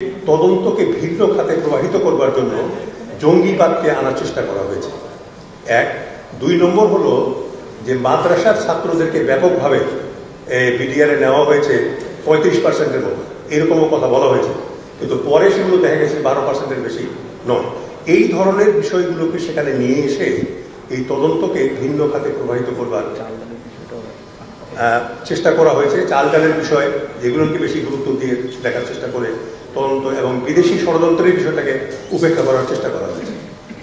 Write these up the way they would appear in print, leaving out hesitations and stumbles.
তদন্তকে ভিন্ন খাতে প্রবাহিত করবার জন্য জঙ্গিবাদকে আনার চেষ্টা করা হয়েছে। এক। ২ নম্বর হলো যে মাদ্রাসার ছাত্রদেরকে ব্যাপকভাবে বিডিআরে নেওয়া হয়েছে ৩৫%-এর মতো, এরকমও কথা বলা হয়েছে, কিন্তু পরে সেগুলো দেখা গেছে 12%-এর বেশি নয়। এই ধরনের বিষয়গুলোকে সেখানে নিয়ে এসে এই তদন্তকে ভিন্ন খাতে প্রবাহিত করবার চেষ্টা করা হয়েছে। চাল ডালের বিষয় যেগুলোকে বেশি গুরুত্ব দিয়ে দেখার চেষ্টা করে তদন্ত এবং বিদেশি ষড়যন্ত্রের বিষয়টাকে উপেক্ষা করার চেষ্টা করা হয়েছে।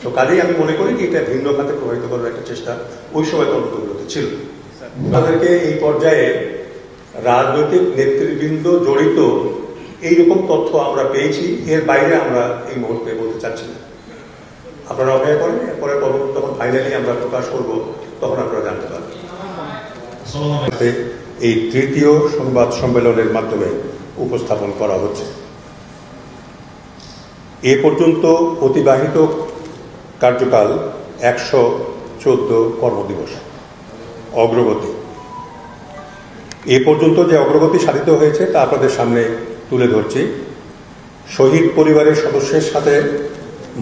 তো কাজেই আমি মনে করি যে এটা ভিন্ন খাতে প্রবাহিত করার একটা চেষ্টা ওই সময় তদন্তগুলোতে ছিল। তাদেরকে এই পর্যায়ে রাজনৈতিক নেতৃবৃন্দ জড়িত এইরকম তথ্য আমরা পেয়েছি, এর বাইরে আমরা এই মুহূর্তে বলতে চাচ্ছি না। আপনারা অপেক্ষা করেন, এরপরে তদন্ত যখন ফাইনালি আমরা প্রকাশ করব তখন আপনারা জানতে পারবেন। এই তৃতীয় সংবাদ সম্মেলনের মাধ্যমে উপস্থাপন করা হচ্ছে। এ পর্যন্ত অতিবাহিত কার্যকাল ১১৪ কর্মদিবস। অগ্রগতি। এ পর্যন্ত যে অগ্রগতি সাধিত হয়েছে তা আপনাদের সামনে তুলে ধরছি। শহীদ পরিবারের সদস্যের সাথে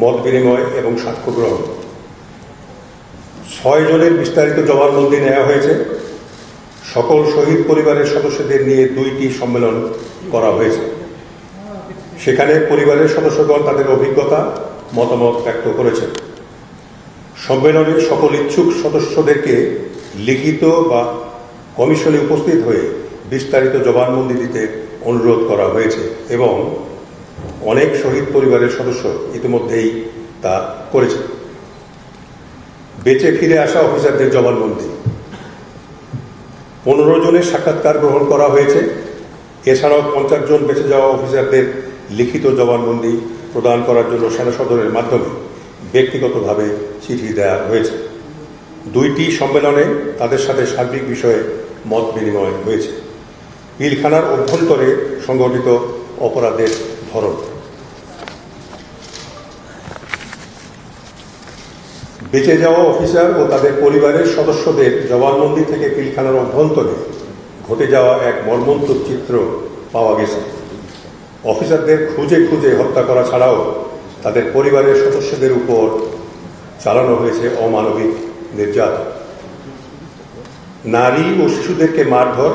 মত বিনিময় এবং সাক্ষ্য গ্রহণ। ৬ জনের বিস্তারিত জবানবন্দি নেওয়া হয়েছে। সকল শহীদ পরিবারের সদস্যদের নিয়ে ২টি সম্মেলন করা হয়েছে। সেখানে পরিবারের সদস্যগণ তাদের অভিজ্ঞতা মতামত ব্যক্ত করেছেন। সম্মেলনে সকল ইচ্ছুক সদস্যদেরকে লিখিত বা কমিশনে উপস্থিত হয়ে বিস্তারিত জবানবন্দি দিতে অনুরোধ করা হয়েছে এবং অনেক শহীদ পরিবারের সদস্য ইতিমধ্যেই তা করেছে। বেঁচে ফিরে আসা অফিসারদের জবানবন্দি। 15 জনের সাক্ষাৎকার গ্রহণ করা হয়েছে। এছাড়াও 50 জন বেঁচে যাওয়া অফিসারদের লিখিত জবানবন্দি প্রদান করার জন্য সেনা সদরের মাধ্যমে ব্যক্তিগতভাবে চিঠি দেওয়া হয়েছে। 2টি সম্মেলনে তাদের সাথে সার্বিক বিষয়ে মত বিনিময় হয়েছে। পিলখানার অভ্যন্তরে সংগঠিত অপরাধের ধরন। বেঁচে যাওয়া অফিসার ও তাদের পরিবারের সদস্যদের জবানবন্দি থেকে পিলখানার অভ্যন্তরে ঘটে যাওয়া এক মর্মন্তুদ চিত্র পাওয়া গেছে। অফিসারদের খুঁজে খুঁজে হত্যা করা ছাড়াও তাদের পরিবারের সদস্যদের উপর চালানো হয়েছে অমানবিক নির্যাতন। নারী ও শিশুদেরকে মারধর,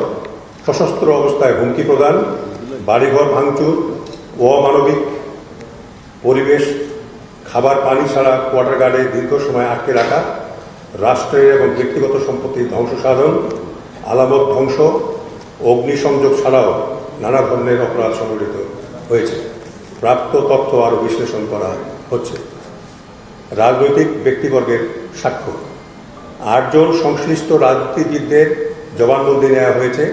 সশস্ত্র অবস্থায় হুমকি প্রদান, বাড়িঘর ভাঙচুর, অমানবিক পরিবেশ, খাবার পানি ছাড়া কোয়ার্টার গার্ডে দীর্ঘ সময় আটকে রাখা, রাষ্ট্রের এবং ব্যক্তিগত সম্পত্তির ধ্বংস সাধন, আলামত ধ্বংস, অগ্নিসংযোগ ছাড়াও নানা ধরনের অপরাধ সংঘটিত হয়েছে। প্রাপ্ত তথ্য আরও বিশ্লেষণ করা হচ্ছে। রাজনৈতিক ব্যক্তিবর্গের সাক্ষ্য। 8 জন সংশ্লিষ্ট রাজনীতিবিদদের জবানবন্দি নেওয়া হয়েছে।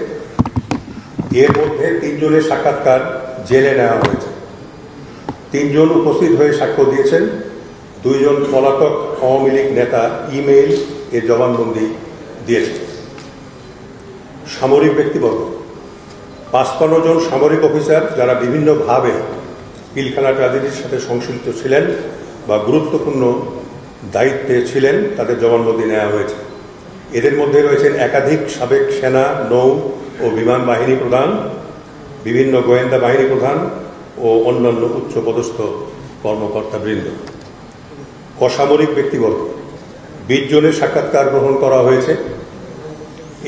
এর মধ্যে 3 জনের সাক্ষাৎকার জেলে নেওয়া হয়েছে। 3 জন উপস্থিত হয়ে সাক্ষ্য দিয়েছেন। 2 জন পলাতক আওয়ামী লীগ নেতা ইমেইল এর জবানবন্দি দিয়েছেন। সামরিক ব্যক্তিবর্গ। 55 জন সামরিক অফিসার যারা বিভিন্নভাবে পিলখানা ট্র্যাজেডির সাথে সংশ্লিষ্ট ছিলেন বা গুরুত্বপূর্ণ দায়িত্বে ছিলেন তাদের জবানবন্দি নেওয়া হয়েছে। এদের মধ্যে রয়েছেন একাধিক সাবেক সেনা, নৌ ও বিমান বাহিনী প্রধান, বিভিন্ন গোয়েন্দা বাহিনী প্রধান ও অন্যান্য উচ্চপদস্থ কর্মকর্তাবৃন্দ। অসামরিক ব্যক্তিবর্গ। 20 জনের সাক্ষাৎকার গ্রহণ করা হয়েছে।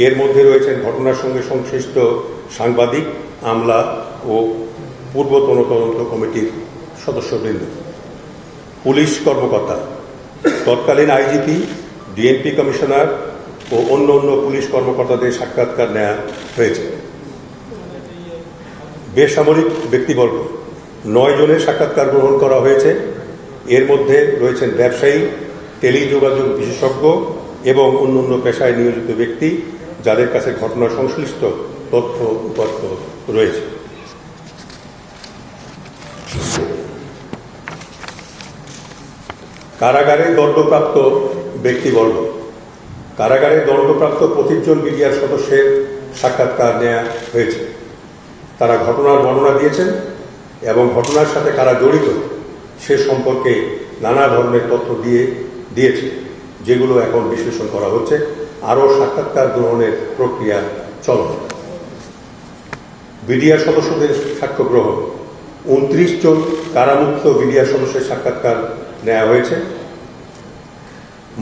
এর মধ্যে রয়েছেন ঘটনার সঙ্গে সংশ্লিষ্ট সাংবাদিক, আমলা ও পূর্বতন তদন্ত কমিটির সদস্যবৃন্দ। পুলিশ কর্মকর্তা, তৎকালীন আইজিপি, ডিএমপি কমিশনার ও অন্য পুলিশ কর্মকর্তাদের সাক্ষাৎকার নেওয়া হয়েছে। বেসামরিক ব্যক্তিবর্গ। 9 জনের সাক্ষাৎকার গ্রহণ করা হয়েছে। এর মধ্যে রয়েছেন ব্যবসায়ী, টেলিযোগাযোগ বিশেষজ্ঞ এবং অন্যান্য পেশায় নিয়োজিত ব্যক্তি যাদের কাছে ঘটনার সংশ্লিষ্ট তথ্য উপাত্ত রয়েছে। কারাগারে দণ্ডপ্রাপ্ত ব্যক্তিবর্গ। কারাগারে দণ্ডপ্রাপ্ত 25 জন বিডিআর সদস্যের সাক্ষাৎকার নেওয়া হয়েছে। তারা ঘটনার বর্ণনা দিয়েছেন এবং ঘটনার সাথে কারা জড়িত সে সম্পর্কে নানা ধরনের তথ্য দিয়েছে, যেগুলো এখন বিশ্লেষণ করা হচ্ছে। আরও সাক্ষাৎকার গ্রহণের প্রক্রিয়া চলমান। বিডিআর সদস্যদের সাক্ষ্য গ্রহণ। 29 জন কারামুক্ত মিডিয়া সদস্যের সাক্ষাৎকার নেওয়া হয়েছে।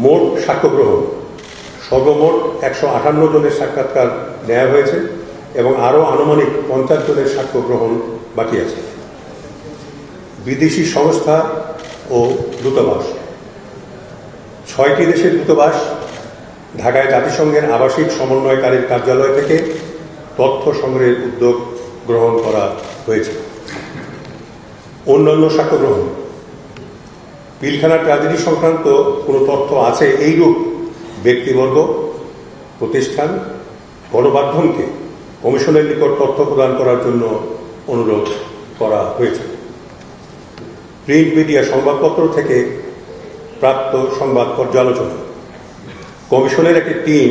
মোট সাক্ষ্য গ্রহণ সর্বমোট 158 জনের সাক্ষাৎকার নেওয়া হয়েছে এবং আরও আনুমানিক 50 জনের সাক্ষ্য গ্রহণ বাকি আছে। বিদেশি সংস্থা ও দূতাবাস 6টি দেশের দূতাবাস ঢাকায় জাতিসংঘের আবাসিক সমন্বয়কারীর কার্যালয় থেকে তথ্য সংগ্রহের উদ্যোগ গ্রহণ করা হয়েছে। অন্যান্য সাক্ষ্য গ্রহণ পিলখানা ট্র্যাজেডি সংক্রান্ত কোনো তথ্য আছে এইরূপ ব্যক্তিবর্গ, প্রতিষ্ঠান, গণমাধ্যমকে কমিশনের নিকট তথ্য প্রদান করার জন্য অনুরোধ করা হয়েছে। প্রিন্ট মিডিয়া সংবাদপত্র থেকে প্রাপ্ত সংবাদ পর্যালোচনা কমিশনের একটি টিম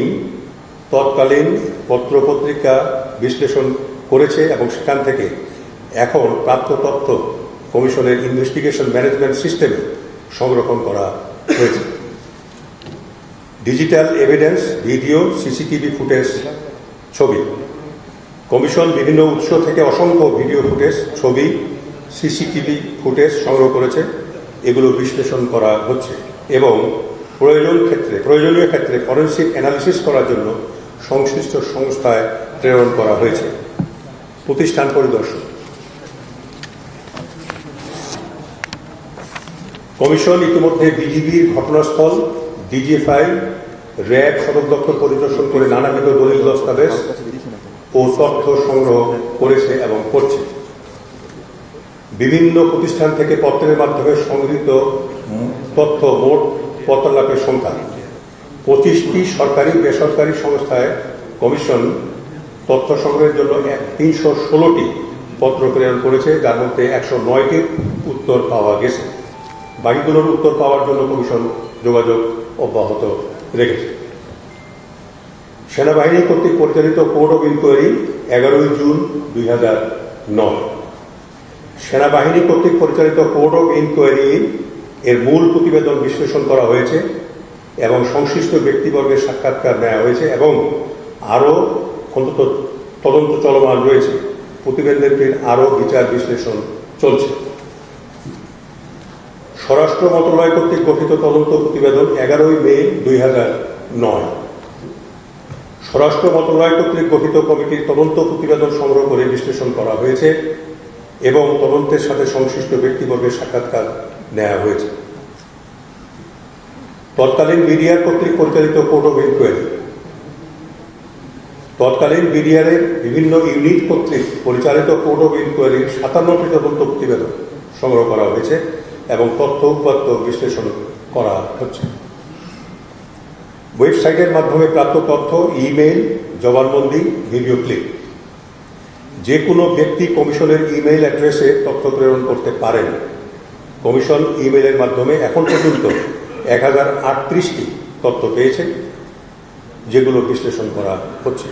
তৎকালীন পত্রপত্রিকা বিশ্লেষণ করেছে এবং সেখান থেকে এখন প্রাপ্ত তথ্য কমিশনের ইনভেস্টিগেশন ম্যানেজমেন্ট সিস্টেমে সংরক্ষণ করা হয়েছে। Digital evidence, video, CCTV footage, ছবি কমিশন বিভিন্ন উৎস থেকে অসংখ্য ভিডিও ফুটেজ, ছবি, সিসিটিভি ফুটেজ সংগ্রহ করেছে। এগুলো বিশ্লেষণ করা হচ্ছে এবং প্রয়োজনীয় ক্ষেত্রে ফরেনসিক অ্যানালিসিস করার জন্য সংশ্লিষ্ট সংস্থায় প্রেরণ করা হয়েছে। প্রতিষ্ঠান পরিদর্শন কমিশন ইতিমধ্যে বিজিবির ঘটনাস্থল, ডিজিএফআই, র্যাব সদর দপ্তর পরিদর্শন করে নানাবিধ দলিল দস্তাবেজ ও তথ্য সংগ্রহ করেছে এবং করছে। বিভিন্ন প্রতিষ্ঠান থেকে পত্রের মাধ্যমে সংগৃহীত তথ্য মোট পত্রলাভের সংখ্যা 25টি সরকারি বেসরকারি সংস্থায় কমিশন তথ্য সংগ্রহের জন্য 316টি পত্র প্রেরণ করেছে, যার মধ্যে 109টির উত্তর পাওয়া গেছে। বাকিগুলোর উত্তর পাওয়ার জন্য কমিশন যোগাযোগ অব্যাহত রেখেছে। সেনাবাহিনী কর্তৃক পরিচালিত কোর্ট অব ইনকোয়ারি 11 জুন 2009 সেনাবাহিনী কর্তৃক পরিচালিত কোর্ট অব ইনকোয়ারি এর মূল প্রতিবেদন বিশ্লেষণ করা হয়েছে এবং সংশ্লিষ্ট ব্যক্তিবর্গের সাক্ষাৎকার নেওয়া হয়েছে এবং আরও অন্তত তদন্ত চলমান রয়েছে। প্রতিবেদনটির আরও বিচার বিশ্লেষণ চলছে। স্বরাষ্ট্র মন্ত্রণালয় কর্তৃক গঠিত তদন্ত প্রতিবেদন 11 মে 2009 স্বরাষ্ট্র মন্ত্রণালয় কর্তৃক গঠিত কমিটির তদন্ত প্রতিবেদন সংগ্রহ করে বিশ্লেষণ করা হয়েছে এবং তদন্তের সাথে সংশ্লিষ্ট ব্যক্তিবর্গের সাক্ষাৎকার নেওয়া হয়েছে। তৎকালীন বিডিআর কর্তৃক পরিচালিত কোর্ট অব ইনকোয়ারি তৎকালীন বিডিআরের বিভিন্ন ইউনিট কর্তৃক পরিচালিত কোর্ট অব ইনকোয়ারির 57টি তদন্ত প্রতিবেদন সংগ্রহ করা হয়েছে এবং তথ্য উপাত্ত বিশ্লেষণ করা হচ্ছে। ওয়েবসাইটের মাধ্যমে প্রাপ্ত তথ্য, ইমেইল, জবানবন্দি, ভিডিও ক্লিপ যে কোনো ব্যক্তি কমিশনের ইমেইল অ্যাড্রেসে তথ্য প্রেরণ করতে পারেন। কমিশন ইমেইলের মাধ্যমে এখন পর্যন্ত 1038টি তথ্য পেয়েছে, যেগুলো বিশ্লেষণ করা হচ্ছে।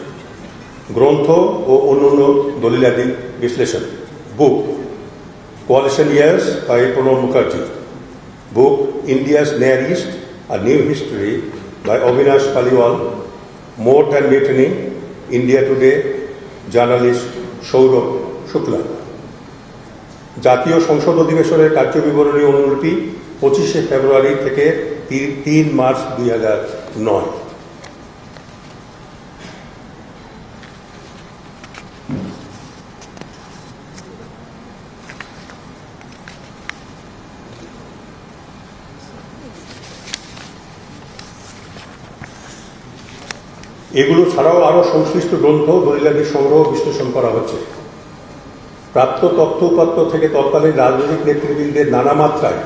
গ্রন্থ ও অন্যান্য দলিলাদি বিশ্লেষণ book coalition years by Pranab Mukherjee, book India's near east a new history by Avinash Paliwal, more than mutiny, India Today, journalist Sourav Shukla. জাতীয় সংসদ অধিবেশনের কার্যবিবরণী অনুলিপি 25শে ফেব্রুয়ারি থেকে 3 মার্চ 2009। এগুলো ছাড়াও আরও সংশ্লিষ্ট গ্রন্থ, দলিলাদি সংগ্রহ বিশ্লেষণ করা হচ্ছে। প্রাপ্ত তথ্য উপাত্ত থেকে তৎকালীন রাজনৈতিক নেতৃবৃন্দের নানা মাত্রায়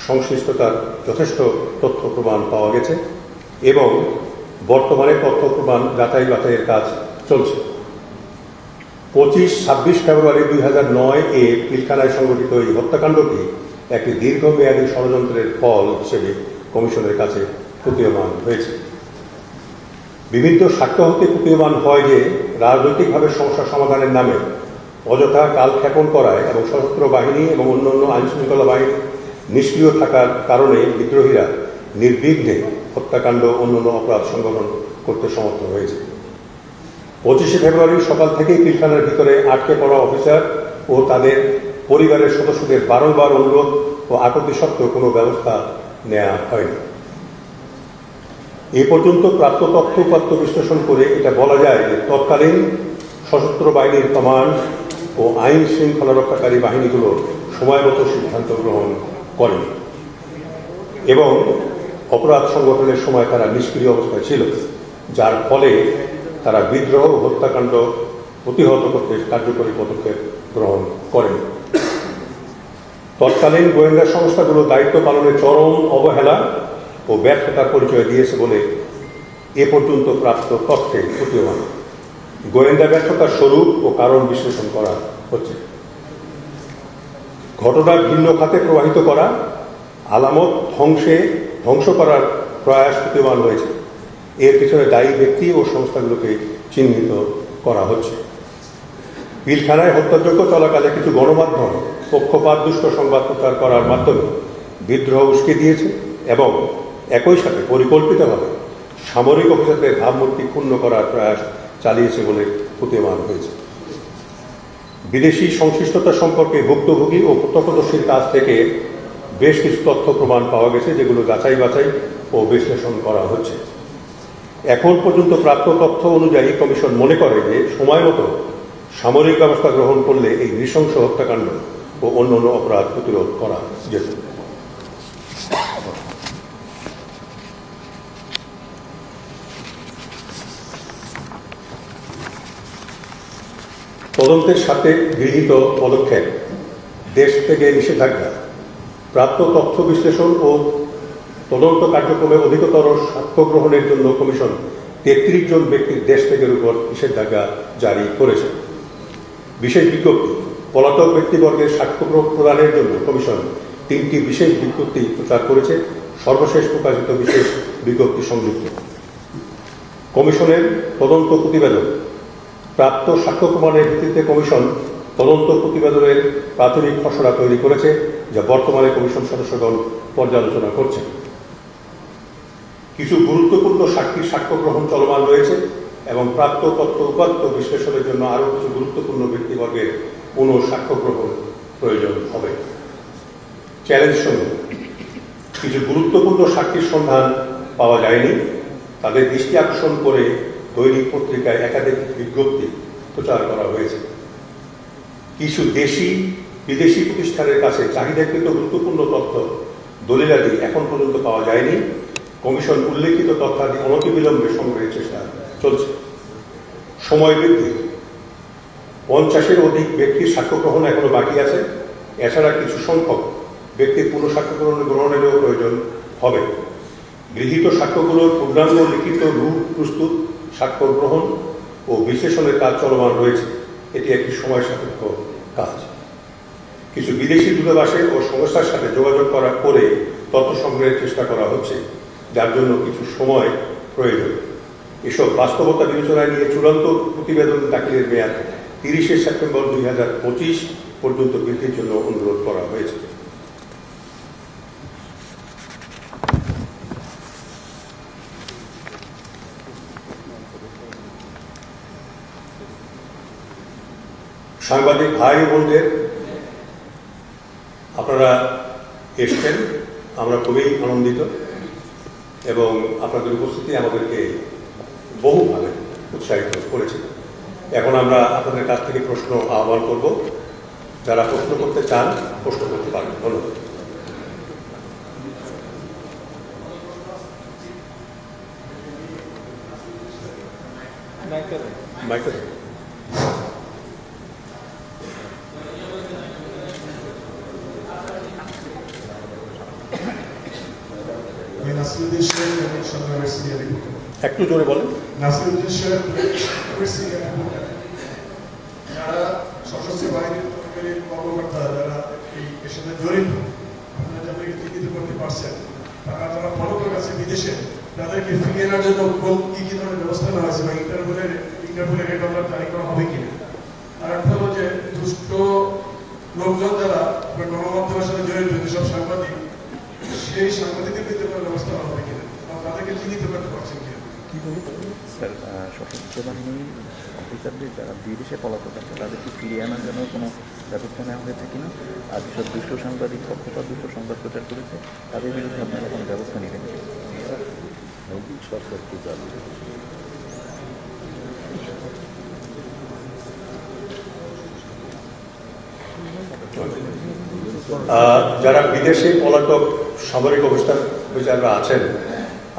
সংশ্লিষ্টতার যথেষ্ট তথ্য প্রমাণ পাওয়া গেছে এবং বর্তমানে তথ্য প্রমাণ যাচাই বাছাইয়ের কাজ চলছে। 25-26 ফেব্রুয়ারি 2009 পিলখানায় সংঘটিত এই হত্যাকাণ্ডটি একটি দীর্ঘমেয়াদী ষড়যন্ত্রের ফল হিসেবে কমিশনের কাছে প্রতীয়মান হয়েছে। বিভিন্ন সাক্ষ্য হতে প্রতীয়মান হয় যে রাজনৈতিকভাবে সমস্যা সমাধানের নামে অযথা কালক্ষেপণ করায় এবং সশস্ত্র বাহিনী এবং অন্যান্য আইনশৃঙ্খলা বাহিনী নিষ্ক্রিয় থাকার কারণে বিদ্রোহীরা নির্বিঘ্নে হত্যাকাণ্ড অন্যান্য অপরাধ সংগঠন করতে সমর্থ হয়েছে। 25শে ফেব্রুয়ারি সকাল থেকেই পিলখানার ভিতরে আটকে পড়া অফিসার ও তাদের পরিবারের সদস্যদের বারংবার অনুরোধ ও আপত্তি সত্ত্বেও কোনো ব্যবস্থা নেওয়া হয়নি। এ পর্যন্ত প্রাপ্ত তথ্য উপাত্ত বিশ্লেষণ করে এটা বলা যায় যে তৎকালীন সশস্ত্র বাহিনীর কমান্ড ও আইন শৃঙ্খলা রক্ষাকারী বাহিনীগুলো সময় মতো সিদ্ধান্ত গ্রহণ করেনি এবং অপরাধ সংগঠনের সময় তারা নিষ্ক্রিয় অবস্থায় ছিল, যার ফলে তারা বিদ্রোহ ও হত্যাকাণ্ড প্রতিহত করতে কার্যকরী পদক্ষেপ গ্রহণ করেন। তৎকালীন গোয়েন্দা সংস্থাগুলো দায়িত্ব পালনে চরম অবহেলা ও ব্যর্থতার পরিচয় দিয়েছে বলে এ পর্যন্ত প্রাপ্ত তথ্যে প্রতীয়মান। গোয়েন্দা ব্যর্থতার স্বরূপ ও কারণ বিশ্লেষণ করা হচ্ছে। ঘটনা ভিন্ন খাতে প্রবাহিত করা, আলামত ধ্বংস করার প্রয়াস প্রতীয়মান হয়েছে। এর পিছনে দায়ী ব্যক্তি ও সংস্থাগুলোকে চিহ্নিত করা হচ্ছে। পিলখানায় হত্যাযজ্ঞ চলাকালে কিছু গণমাধ্যম পক্ষপাত দুষ্ট সংবাদ প্রচার করার মাধ্যমে বিদ্রোহ উস্কে দিয়েছে এবং একই সাথে পরিকল্পিতভাবে সামরিক অফিসারদের ভাবমূর্তি ক্ষুণ্ণ করার প্রয়াস চালিয়েছে বলে প্রতীয়মান হয়েছে। বিদেশি সংশ্লিষ্টতা সম্পর্কে ভুক্তভোগী ও প্রত্যক্ষদর্শীর কাছ থেকে বেশ কিছু তথ্য প্রমাণ পাওয়া গেছে, যেগুলো যাচাই বাছাই ও বিশ্লেষণ করা হচ্ছে। এখন পর্যন্ত প্রাপ্ত তথ্য অনুযায়ী কমিশন মনে করে যে সময় মতো সামরিক ব্যবস্থা গ্রহণ করলে এই নৃশংস হত্যাকাণ্ড ও অন্যান্য অপরাধ প্রতিরোধ করা যেত। তদন্তের সাথে গৃহীত পদক্ষেপ, দেশ থেকে নিষেধাজ্ঞা, প্রাপ্ত তথ্য বিশ্লেষণ ও তদন্ত কার্যক্রমে অধিকতর সাক্ষ্য গ্রহণের জন্য কমিশন 33 জন ব্যক্তির দেশ ত্যাগের উপর নিষেধাজ্ঞা জারি করেছে। বিশেষ বিজ্ঞপ্তি, পলাতক ব্যক্তিবর্গের সাক্ষ্য প্রদানের জন্য কমিশন 3টি বিশেষ বিজ্ঞপ্তি প্রচার করেছে। সর্বশেষ প্রকাশিত বিশেষ বিজ্ঞপ্তি সংযুক্ত। কমিশনের তদন্ত প্রতিবেদন, প্রাপ্ত সাক্ষ্য প্রমাণের ভিত্তিতে কমিশন তদন্ত প্রতিবেদনের প্রাথমিক খসড়া তৈরি করেছে, যা বর্তমানে কমিশন সদস্যগণ পর্যালোচনা করছে। কিছু গুরুত্বপূর্ণ সাক্ষীর সাক্ষ্য গ্রহণ চলমান রয়েছে এবং প্রাপ্ত তথ্য উপাত্ত বিশ্লেষণের জন্য আরও কিছু গুরুত্বপূর্ণ ব্যক্তিবর্গের পুনঃ সাক্ষ্য গ্রহণ প্রয়োজন হবে। চ্যালেঞ্জ সমূহ, কিছু গুরুত্বপূর্ণ সাক্ষীর সন্ধান পাওয়া যায়নি, তাদের দৃষ্টি আকর্ষণ করে দৈনিক পত্রিকায় একাধিক বিজ্ঞপ্তি প্রচার করা হয়েছে। কিছু দেশি বিদেশি প্রতিষ্ঠানের কাছে চাহিদাকৃত গুরুত্বপূর্ণ তথ্য দলিলাদি এখন পর্যন্ত পাওয়া যায়নি। কমিশন উল্লেখিত তথ্যাদি অনতিবিলম্বে সংগ্রহের চেষ্টা চলছে। সময় বৃদ্ধি, 50-এর অধিক ব্যক্তির সাক্ষ্য গ্রহণ এখনো বাকি আছে। এছাড়া কিছু সংখ্যক ব্যক্তির পুনঃসাক্ষ্য গ্রহণেরও প্রয়োজন হবে। গৃহীত সাক্ষ্যগুলোর পূর্ণাঙ্গ লিখিত রূপ প্রস্তুত, সাক্ষ্য গ্রহণ ও বিশ্লেষণের কাজ চলমান রয়েছে। এটি একটি সময় সাপেক্ষ কাজ। কিছু বিদেশি দূতাবাসের ও সংস্থার সাথে যোগাযোগ করে তথ্য সংগ্রহের চেষ্টা করা হচ্ছে, যার জন্য কিছু সময় প্রয়োজন। এসব বাস্তবতা বিবেচনায় নিয়ে চূড়ান্ত প্রতিবেদন দাখিলের মেয়াদ 30শে সেপ্টেম্বর 2025 পর্যন্ত বৃদ্ধির জন্য অনুরোধ করা হয়েছে। সাংবাদিক ভাই বোনদের, আপনারা এসছেন, আমরা খুবই আনন্দিত এবং আপনাদের উপস্থিতি আমাদেরকে বহুভাবে উৎসাহিত করেছে। এখন আমরা আপনাদের কাছ থেকে প্রশ্ন আহ্বান করব। যারা প্রশ্ন করতে চান প্রশ্ন করতে পারেন। ধন্যবাদ। একটু জোরে বলেন। যারা সশস্ত্র বাহিনীর কর্মকর্তা, যারা এর সাথে জড়িত, আপনারা যাদেরকে চিহ্নিত করতে পারছেন, তারা যারা পলাতক আছে বিদেশে, তাদেরকে ফিরিয়ে আনার জন্য কি কি ধরনের ব্যবস্থা নেওয়া হয়েছে বা ইন্টারপোলের রেড অর্ডার জারি করা হবে কিনা। আর একটা হলো যে দুষ্ট লোকজন যারা গণমাধ্যমের সাথে জড়িত, যেসব সাংবাদিক, সেই সাংবাদিকদের বিরুদ্ধে কোনো ব্যবস্থা নেওয়া হবে কিনা, তাদেরকে চিহ্নিত করতে পারছেন কিনা। স্যার, সশস্ত্র বাহিনীর অফিসারদের যারা বিদেশে পলাতক আছে তাদেরকে ফিরিয়ে আনার জন্য কোনো ব্যবস্থা নেওয়া হয়েছে কিনা, আর যেসব দুষ্ট সাংবাদিক পক্ষপাত দুষ্ট সংবাদ প্রচার করেছে তাদের বিরুদ্ধে আপনারা কোনো ব্যবস্থা নেবেন? সরকারকে জানি যারা বিদেশে পলাতক সামরিক অফিসাররা আছেন,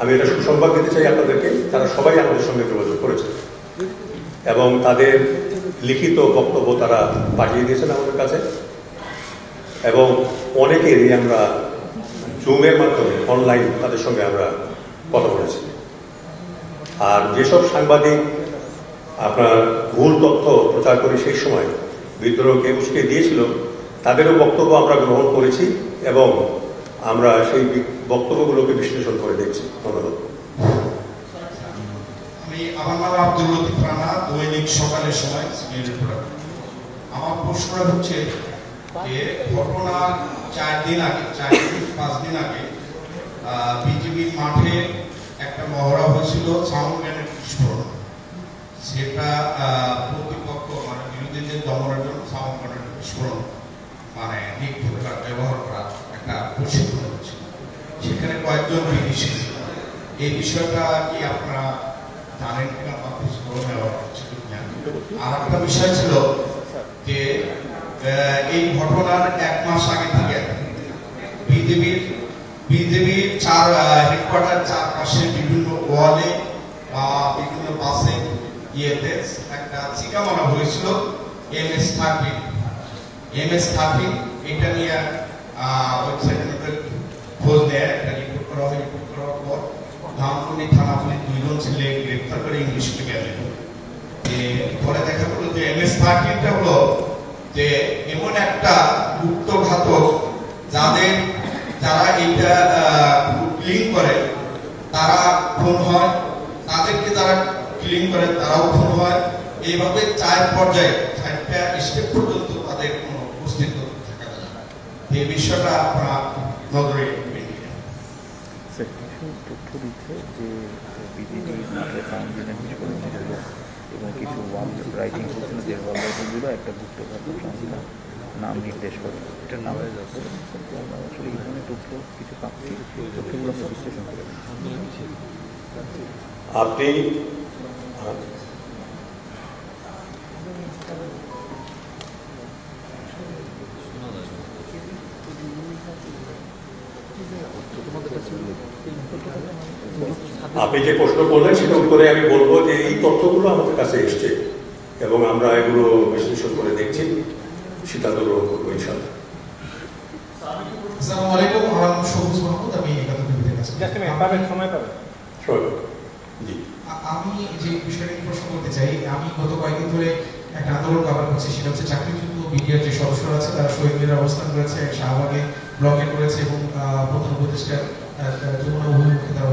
আমি এটা সুসংবাদ দিতে চাই আপনাদেরকে, তারা সবাই আমাদের সঙ্গে যোগাযোগ করেছে এবং তাদের লিখিত বক্তব্য তারা পাঠিয়ে দিয়েছেন আমাদের কাছে, এবং অনেকেরই আমরা জুমের মাধ্যমে অনলাইন তাদের সঙ্গে আমরা কথা বলেছি। আর যেসব সাংবাদিক আপনার ভুল তথ্য প্রচার করে সেই সময় বিদ্রোহকে উস্কে দিয়েছিল, তাদেরও বক্তব্য আমরা গ্রহণ করেছি এবং আমরা সেই বক্তব্যগুলোকে বিশ্লেষণ করে দেখছি। ধন্যবাদ। আমার নাম আব্দুল লতিফ রানা, দৈনিক সকালের সময় সিনিয়র রিপোর্টার। আমার প্রশ্নটা হচ্ছে যে ঘটনার 4 দিন আগে বিজিবির মাঠে একটা মহড়া হয়েছিল সাউন্ড গ্রেনেড বিস্ফোরণ। সেটা প্রতিপক্ষ মানে বিরোধীদের দমনের জন্য সাউন্ড গ্রেনেড বিস্ফোরণ মানে নিক্ষেপ ব্যবহার করা একটা প্রশিক্ষণ হচ্ছিল। সেখানে কয়েকজন বিদেশি ছিল। এই বিষয়টা কি আপনারা জানেন কিনা বা খোঁজখবর নেওয়া হচ্ছে কিনা? আর একটা বিষয় ছিল যে এই ঘটনার 1 মাস আগে থেকে বিজেপির হেডকোয়ার্টার চারপাশে বিভিন্ন ওয়ালে বা বিভিন্ন বাসে একটা চিকা মারা হয়েছিল MS-13। এটা নিয়ে ওয়েবসাইটের মধ্যে খোঁজ নেয়, একটা রিপোর্ট করা হয়। রিপোর্ট করার পর ধামপুরি থানা পুলিশ 2 জন ছেলে গ্রেপ্তার করে ইংলিশে গেলেন। পরে দেখা গেল যে MS-13টা হলো যে এমন একটা গুপ্তঘাতক যারা এইটা ক্লিন করে তারা খুন হয়, তাদেরকে যারা ক্লিন করে তারাও খুন হয়। এইভাবে 4 পর্যায়ে 4টা স্টেপ পর্যন্ত তাদের কোনো অস্তিত্ব থাকা যায়। এই বিষয়টা আপনারা নজরে রাখবেন। স্যার, কিছু তথ্য দিচ্ছে যে বিজেপি মাঠে সাউন্ড গ্রেনেড বিস্ফোরণ হয়েছিল এবং কিছু ওয়াল রাইটিং হয়েছিল, যে ওয়াল রাইটিংগুলো একটা গুপ্তঘাতক সংস্থা নাম নির্দেশ করে। এটার নাম আমরা আসলে এই ধরনের তথ্য কিছু পাচ্ছি, তথ্যগুলো আমরা বিশ্লেষণ করে আপনি আপনি যে প্রশ্ন করলেন সেটা উত্তরে আমি বলবো যে এই তথ্যগুলো আমাদের কাছে এসছে এবং আমরা এগুলো বিশ্লেষণ করে দেখছি, সিদ্ধান্ত গ্রহণ করবো ইনশাআল্লাহ। আসসালামু আলাইকুম, আমার নাম সবুজ মাহমুদ, আমি একাত্তর কাছে সময় পাবেন। জি, আমি যে বিষয়টা প্রশ্ন করতে চাই, আমি গত কয়েকদিন ধরে একটা আন্দোলন কভার করছি, সেটা হচ্ছে চাকরিচ্যুত বিডিআর যে সদস্যরা আছে তারা শহীদ মিনারে অবস্থান করেছে, শাহবাগে ব্লকে করেছে এবং প্রধান উপদেষ্টার যমুনা অভিমুখে তারা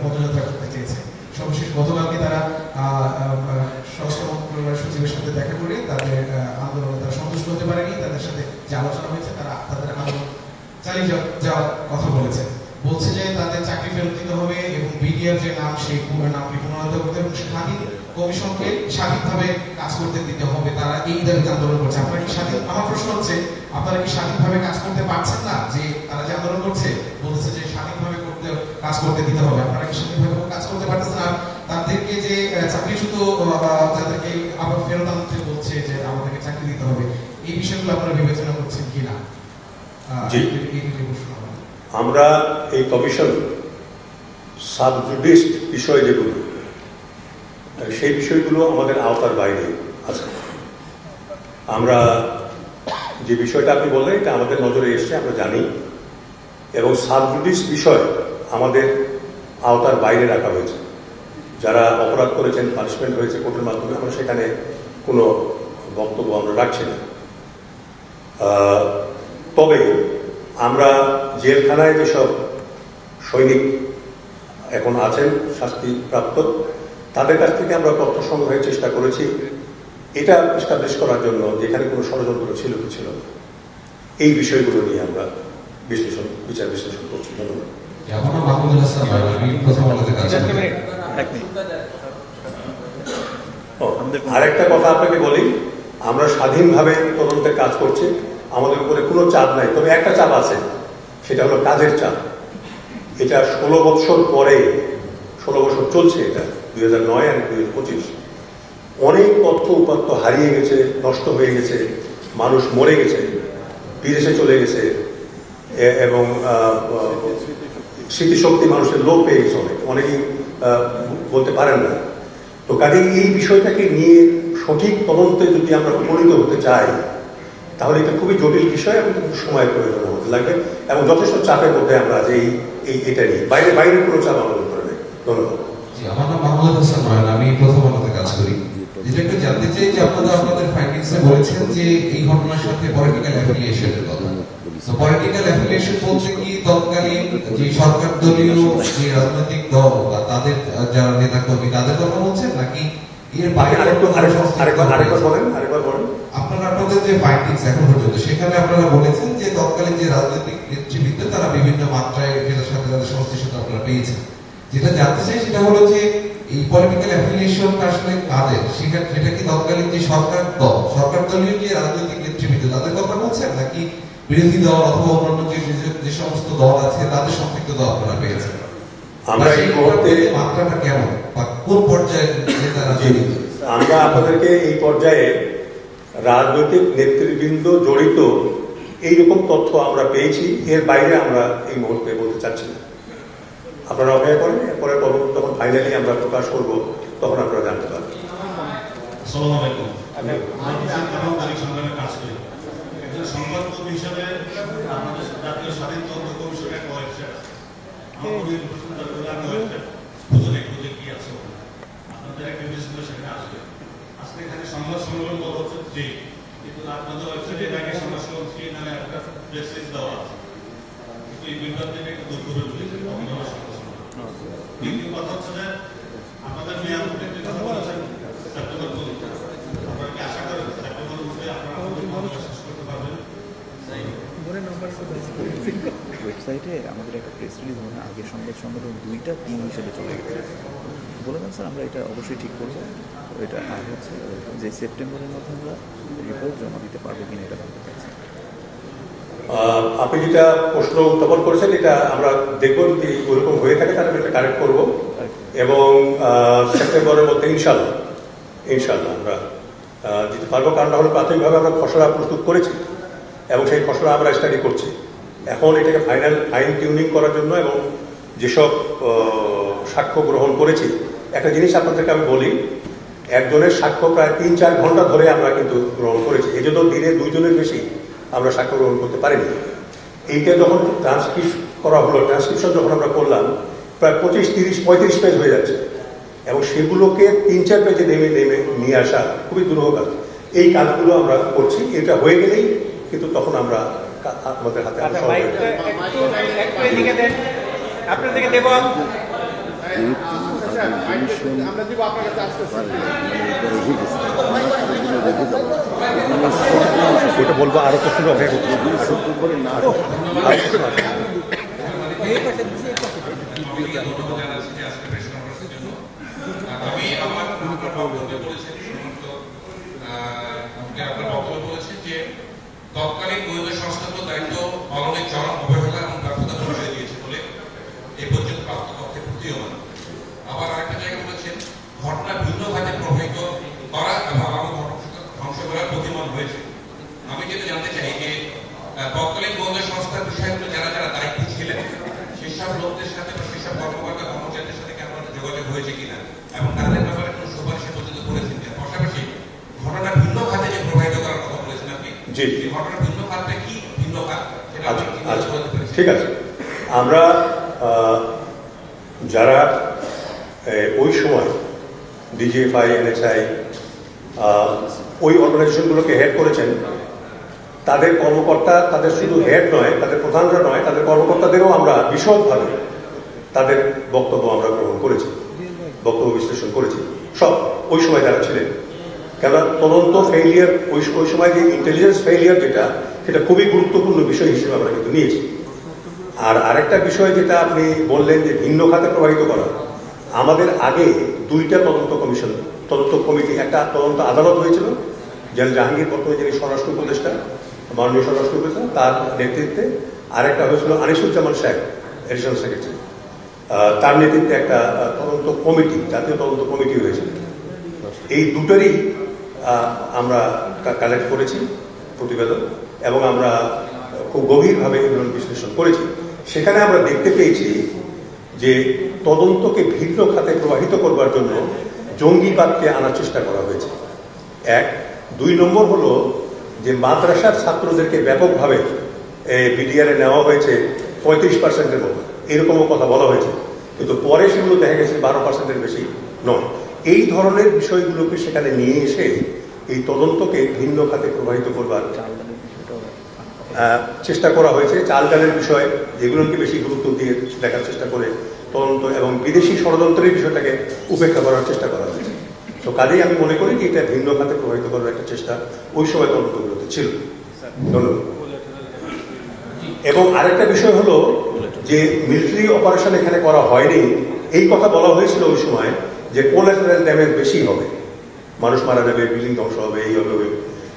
পদযাত্রা করতে চেয়েছে। সর্বশেষ গতকালকে তারা স্বরাষ্ট্র মন্ত্রণালয়ের সচিবের সাথে দেখা করে তাদের আন্দোলনে তারা সন্তুষ্ট হতে পারেনি। তাদের সাথে যে আলোচনা হয়েছে তারা তাদের আন্দোলন চালিয়ে যাওয়ার কথা বলেছে। বলছে যে তাদের চাকরি ফেরত দিতে হবে এবং বিডিআর যে নাম সেই নামটি পুনরুদ্ধার করতে এবং স্বাধীন কমিশনকে স্বাধীনভাবে কাজ করতে দিতে হবে। তারা এই দাবিতে আন্দোলন করছে। আপনারা কি স্বাধীন, আমার প্রশ্ন হচ্ছে আপনারা কি স্বাধীনভাবে কাজ করতে পারছেন না? যে তারা যে আন্দোলন করছে বলছে যে স্বাধীনভাবে কাজ করতে দিতে হবে, আপনারা কি স্বাধীনভাবে কাজ করতে পারতেছেন? আর তাদেরকে যে চাকরিচ্যুত যাদেরকে আবার ফেরত আনতে বলছে যে আমাদেরকে চাকরি দিতে হবে, এই বিষয়গুলো আপনারা বিবেচনা করছেন কিনা? আমরা এই কমিশন সাবজুডিস বিষয় যেগুলো সেই বিষয়গুলো আমাদের আওতার বাইরে আছে। আমরা যে বিষয়টা আপনি বললেন এটা আমাদের নজরে এসছে, আমরা জানি, এবং সাবজুডিস বিষয় আমাদের আওতার বাইরে রাখা হয়েছে। যারা অপরাধ করেছেন, পানিশমেন্ট হয়েছে কোর্টের মাধ্যমে, আমরা সেখানে কোনো বক্তব্য আমরা রাখছি না। তবে আমরা জেলখানায় যেসব সৈনিক এখন আছেন শাস্তিপ্রাপ্ত, তাদের কাছ থেকে আমরা তথ্য সংগ্রহের চেষ্টা করেছি এটা এস্টাবলিশ করার জন্য যেখানে কোনো ষড়যন্ত্র ছিল কি ছিল না, এই বিষয়গুলো নিয়ে আমরা বিচার বিশ্লেষণ করছি। ধন্যবাদ। আরেকটা কথা আপনাকে বলি, আমরা স্বাধীনভাবে তদন্তের কাজ করছি, আমাদের উপরে কোনো চাপ নাই, তবে একটা চাপ আছে, সেটা হলো কাজের চাপ। এটা 16 বছর পরে, 16 বছর চলছে এটা, 2009 আর 2025, অনেক তথ্য উপাত্ত হারিয়ে গেছে, নষ্ট হয়ে গেছে, মানুষ মরে গেছে, বিদেশে চলে গেছে, এবং স্মৃতিশক্তি মানুষের লোপ পেয়ে গেছে, অনেকেই বলতে পারেন না। তো কাজে এই বিষয়টাকে নিয়ে সঠিক তদন্তে যদি আমরা উপনীত হতে চাই, তাহলে এটা খুবই জটিল বিষয় এবং সময়ের প্রয়োজন হতে লাগবে, এবং যথেষ্ট চাপের মধ্যে আমরা যে এটা নিয়ে বাইরে কোনো চাপ আমাদের উপরে নেই। ধন্যবাদ। আমার নাম মোহাম্মদ হাসান নয়ন, আমি প্রথম আলোতে কাজ করি। যেটা একটু জানতে চাই যে আপনারা আপনাদের ফাইন্ডিংসে বলেছেন যে এই ঘটনার সাথে পলিটিক্যাল অ্যাফিলিয়েশনের কথা। তো পলিটিক্যাল অ্যাফিলিয়েশন বলতে কি তৎকালীন যে সরকার দলীয় যে রাজনৈতিক দল বা তাদের যারা নেতা কর্মী তাদের কথা বলছেন, নাকি এর বাইরে আরেকবার বলেন? আপনারা আপনাদের যে ফাইন্ডিংস এখন পর্যন্ত সেখানে আপনারা বলেছেন যে তৎকালীন যে রাজনৈতিক নেতৃবৃন্দ তারা বিভিন্ন মাত্রায় যেটার সাথে তাদের সংশ্লিষ্টতা আপনারা পেয়েছেন। যেটা জানতে চাই সেটা হলো যে এই পলিটিক্যাল অ্যাফিলিয়েশনটা আসলে কাদের, সেটা কি তৎকালীন যে সরকার দলীয় যে রাজনৈতিক নেতৃবৃন্দ তাদের কথা বলছেন, নাকি বিরোধী দল অথবা অন্যান্য যে সমস্ত দল আছে তাদের সম্পৃক্ততা আপনারা পেয়েছেন? আমরা এই মুহূর্তে মাত্রাটা কেমন বা কোন পর্যায়ে নেতারা জড়িত? আমরা আপনাদেরকে এই পর্যায়ে রাজনৈতিক নেতৃবৃন্দ জড়িত এইরকম তথ্য আমরা পেয়েছি, এর বাইরে আমরা এই মুহূর্তে বলতে চাচ্ছি না। আপনারা অপেক্ষা করেন, এরপরে যখন ফাইনালি আমরা প্রকাশ করব তখন আপনারা জানতে পারবেন। আসসালামু আলাইকুম। সংগ্রামে কাজ করি, একজন সংবাদকর্মী হিসাবে আমাদের জাতীয় স্বাধীন তদন্ত কমিশনের একটা ওয়েবসাইট আছে, কি আছে আপনাদের একটা বিবেচনা সেখানে আসবে। আজকে এখানে সংবাদ সম্মেলন বলা হচ্ছে যে, কিন্তু আপনাদের ওয়েবসাইটে আগে সংবাদ সম্মেলন 3 নামে একটা প্রেস রিলিজ দেওয়া আছে, কিন্তু এই বিজ্ঞপ্তিটা একটু দূর করে দিয়েছে। দ্বিতীয় কথা হচ্ছে যে আপনাদের মেয়াদ কথা বলেছেন সেপ্টেম্বর 15, আপনারা কি আশা করেন সেপ্টেম্বরের মধ্যে আপনারা শেষ করতে পারবেন? ওয়েবসাইটে আমাদের একটা প্রেস রিলিজ মনে হয় আগের সংবাদ সম্মেলন 2টা 3 হিসেবে চলে গেছে। বলেছেন স্যার আমরা এটা অবশ্যই ঠিক করবো, এটা আর হচ্ছে যে সেপ্টেম্বরের মধ্যে আমরা রিপোর্ট জমা দিতে পারবো কিনা এটা জানতে চাইছি। আপনি যেটা প্রশ্ন উত্থাপন করেছেন এটা আমরা দেখবো, যদি ওরকম হয়ে থাকে তাহলে এটা কারেক্ট করব, এবং সেপ্টেম্বরের মধ্যে ইনশাল্লাহ আমরা দিতে পারবো। কারণ হলো প্রাথমিকভাবে আমরা খসড়া প্রস্তুত করেছি এবং সেই খসড়া আমরা স্টাডি করছি। এখন এটাকে ফাইন টিউনিং করার জন্য এবং যেসব সাক্ষ্য গ্রহণ করেছি, একটা জিনিস আপনাদেরকে আমি বলি, একজনের সাক্ষ্য প্রায় 3-4 ঘন্টা ধরে আমরা কিন্তু গ্রহণ করেছি, এই জন্য দিনে 2 জনের বেশি আমরা সাক্ষ্য গ্রহণ করতে পারিনি। এইটা যখন ট্রান্সক্রিপশন যখন আমরা করলাম, প্রায় 25-30-35 পেজ হয়ে যাচ্ছে, এবং সেগুলোকে 3-4 পেজে নেমে নিয়ে আসা খুবই দুরূহ কাজ। এই কাজগুলো আমরা করছি, এটা হয়ে গেলেই কিন্তু তখন আমরা আমাদের হাতে ওটা বলবো। আরো প্রশ্ন অপেক্ষা তৎকালীন গোয়েন্দা সংস্থাগুলোর দায়িত্ব পালনের চরম অবহেলা এবং ব্যর্থতা ধরে দিয়েছে বলে এই পর্যন্ত প্রাপ্ত তথ্যে প্রতীয়মান। আবার আরেকটা জায়গায় বলেছেন ঘটনা ভিন্ন খাতে প্রভাবিত করা এবং ধ্বংস করার প্রতিমান হয়েছে। আমি যেটা জানতে চাই যে তৎকালীন গোয়েন্দা সংস্থার বিষয়গুলো যারা দায়িত্বে ছিলেন সেসব লোকদের সাথে বা সেসব কর্মকর্তা কর্মচারীদের সাথে কি আপনার যোগাযোগ হয়েছে কিনা, এবং তাদের ব্যাপারে কোনো সুপারিশ পর্যন্ত করেছেন কিনা? পাশাপাশি ঘটনা ভিন্ন খাতে যে প্রভাবিত করার কথা বলেছেন আপনি, ঘটনা ভিন্ন খাতে কি ভিন্ন খাত? ঠিক আছে, আমরা যারা ওই সময় ডিজিএফআই, এনএসআই ওই অর্গানাইজেশনগুলোকে হেড করেছেন, তাদের কর্মকর্তা, তাদের শুধু হেড নয়, তাদের প্রধানরা নয়, তাদের কর্মকর্তাদেরও আমরা বিশদভাবে তাদের বক্তব্য আমরা গ্রহণ করেছি, বক্তব্য বিশ্লেষণ করেছি, সব ওই সময় যারা ছিলেন। কেন তদন্ত ফেইলিয়ার, ওই সময় যে ইন্টেলিজেন্স ফেইলিয়ার যেটা, সেটা খুবই গুরুত্বপূর্ণ বিষয় হিসেবে আমরা কিন্তু নিয়েছি। আর আরেকটা বিষয় যেটা আপনি বললেন যে ভিন্ন খাতে প্রভাবিত করা, আমাদের আগে দুইটা তদন্ত কমিটি, একটা তদন্ত আদালত হয়েছিল জেনারেল জাহাঙ্গীর, বর্তমানে যিনি স্বরাষ্ট্র উপদেষ্টা, মাননীয় স্বরাষ্ট্র উপদেষ্টা, তার নেতৃত্বে। আরেকটা হয়েছিল আনিসুজ্জামান সাহেব, এডিশনাল সেক্রেটারি, তার নেতৃত্বে একটা তদন্ত কমিটি, জাতীয় তদন্ত কমিটি হয়েছিল। এই দুটোরই আমরা কালেক্ট করেছি প্রতিবেদন, এবং আমরা খুব গভীরভাবে এগুলো বিশ্লেষণ করেছি। সেখানে আমরা দেখতে পেয়েছি যে তদন্তকে ভিন্ন খাতে প্রবাহিত করবার জন্য জঙ্গিবাদকে আনার চেষ্টা করা হয়েছে, এক। 2 নম্বর হলো যে মাদ্রাসার ছাত্রদেরকে ব্যাপকভাবে বিডিআরে নেওয়া হয়েছে 35%-এর মতো, এরকমও কথা বলা হয়েছে, কিন্তু পরে সেগুলো দেখা গেছে 12%-এর বেশি নয়। এই ধরনের বিষয়গুলোকে সেখানে নিয়ে এসে এই তদন্তকে ভিন্ন খাতে প্রবাহিত করবার চেষ্টা করা হয়েছে। চাল ডালের বিষয়, যেগুলোকে বেশি গুরুত্ব দিয়ে দেখার চেষ্টা করে তদন্ত, এবং বিদেশি ষড়যন্ত্রের বিষয়টাকে উপেক্ষা করার চেষ্টা করা হয়েছে। তো কাজেই আমি মনে করি যে এটা ভিন্ন খাতে প্রবাহিত করার একটা চেষ্টা ওই সময় তদন্তগুলোতে ছিল। ধন্যবাদ। এবং আরেকটা বিষয় হলো যে মিলিটারি অপারেশন এখানে করা হয়নি, এই কথা বলা হয়েছিল ওই সময় যে কোলাটেরাল ড্যামেজ বেশি হবে, মানুষ মারা যাবে, বিল্ডিং ধ্বংস হবে, এই হবে।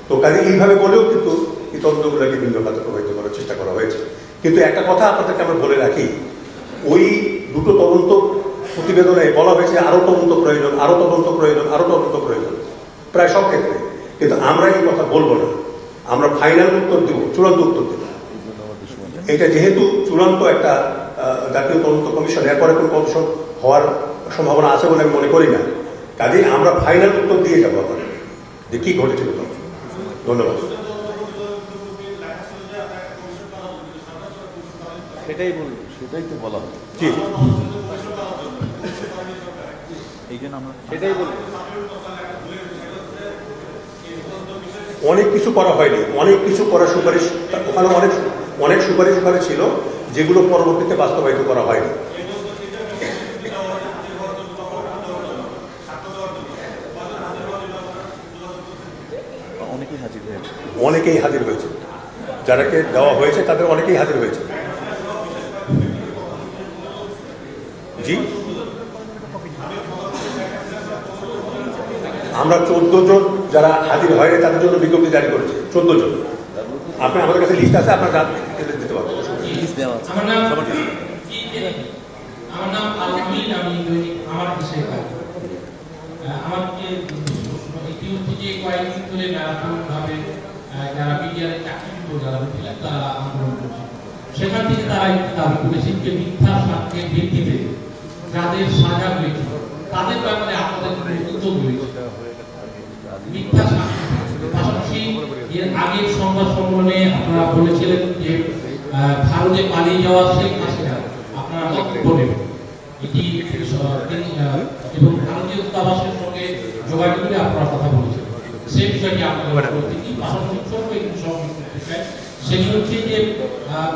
তো কাজে এইভাবে বলেও কিন্তু এই তদন্তগুলোকে ভিন্ন খাতে প্রবাহিত করার চেষ্টা করা হয়েছে। কিন্তু একটা কথা আপনাদেরকে আমরা বলে রাখি, ওই দুটো তদন্ত প্রতিবেদনে বলা হয়েছে আরো তদন্ত প্রয়োজন, আরো তদন্ত প্রয়োজন, আরো তদন্ত প্রয়োজন, প্রায় সব ক্ষেত্রে। কিন্তু আমরা এই কথা বলবো না, আমরা ফাইনাল উত্তর দেব, চূড়ান্ত উত্তর দেব। এটা যেহেতু চূড়ান্ত একটা জাতীয় তদন্ত কমিশন, এরপরে কোনো কমিশন হওয়ার সম্ভাবনা আছে বলে আমি মনে করি না। কাজেই আমরা ফাইনাল উত্তর দিয়ে যাবো আপনাদের যে কি ঘটেছিল। ধন্যবাদ। সেটাই বলবো, সেটাই তো বলা হবে। জি, এই জন্য আমরা সেটাই বলবো। অনেক কিছু করা হয়নি, অনেক কিছু করার সুপারিশ ওখানে অনেক সুপারিশ ওখানে ছিল, যেগুলো পরবর্তীতে বাস্তবায়িত করা হয়নি। অনেকেই হাজির হয়েছে, যারাকে দেওয়া হয়েছে তাদের অনেকেই হাজির হয়েছে। জি, আমরা 14 জন যারা হাজির হয়নি তাদের জন্য বিজ্ঞপ্তি জারি করেছি, 14 জন। আপনি আমাদের কাছে লিস্ট আছে, আপনার দিতে পারবেন। আমার নাম আলমিন, আমি আমার দেশে আমাকে ইতিমধ্যে কয়েকদিন ধরে ম্যারাথনভাবে যারা মিডিয়ারে চাকরিচ্যুত যারা ছিলেন তারা আন্দোলন করছে। সেখান থেকে তারা একটি দাবি করেছেন যে মিথ্যা সাক্ষ্যের ভিত্তিতে যাদের সাজা হয়েছে তাদের ব্যাপারে আপনাদের উদ্যোগ রয়েছে। মিথ্যা সাক্ষ্য পাশাপাশি এর আগের সংবাদ সম্মেলনে আপনারা বলেছিলেন যে ভারতে পালিয়ে যাওয়া শেখ হাসিনা আপনারা বক্তব্য নেবেন এটি, এবং ভারতীয় দূতাবাসের সঙ্গে যোগাযোগ করে আপনারা কথা বলেছেন, সেই বিষয়টি আপনারা পাশাপাশি ছোট্ট একটু সংযুক্ত বিষয়, সেটি হচ্ছে যে